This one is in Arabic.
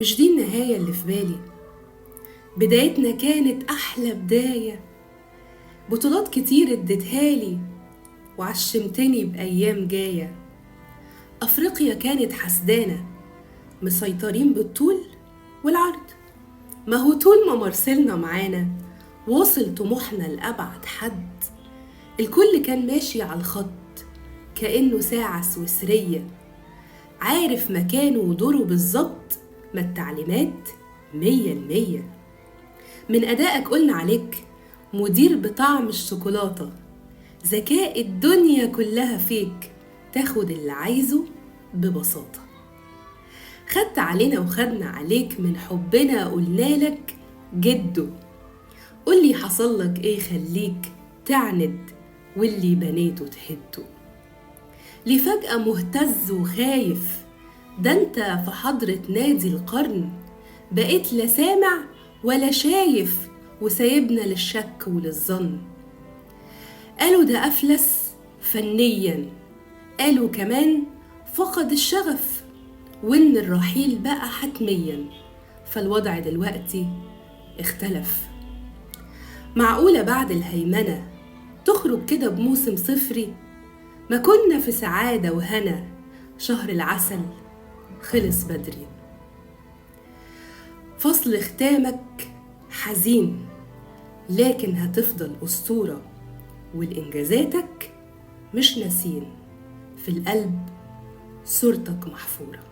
مش دي النهاية اللي في بالي. بدايتنا كانت أحلى بداية، بطولات كتير اديتهالي وعشمتني بأيام جاية. أفريقيا كانت حسدانة، مسيطرين بالطول والعرض. ما هو طول ما مرسلنا معانا وصل طموحنا لأبعد حد. الكل كان ماشي على الخط كأنه ساعة سويسرية، عارف مكانه ودوره بالظبط، ما التعليمات 100%. من أدائك قلنا عليك مدير بطعم الشوكولاتة، ذكاء الدنيا كلها فيك، تاخد اللي عايزه ببساطة. خدت علينا وخدنا عليك، من حبنا قلنالك جدو. قولي حصلك ايه خليك تعند واللي بنيته تهده. ليه فجأة مهتز وخايف؟ ده انت في حضرة نادي القرن بقيت لا سامع ولا شايف، وسايبنا للشك وللظن. قالوا ده أفلس فنيا، قالوا كمان فقد الشغف، وإن الرحيل بقى حتميا. فالوضع دلوقتي اختلف. معقولة بعد الهيمنة تخرج كده بموسم صفري؟ ما كنا في سعادة وهنا، شهر العسل خلص بدري. فصل ختامك حزين، لكن هتفضل أسطورة، والإنجازاتك مش ناسين، في القلب صورتك محفورة.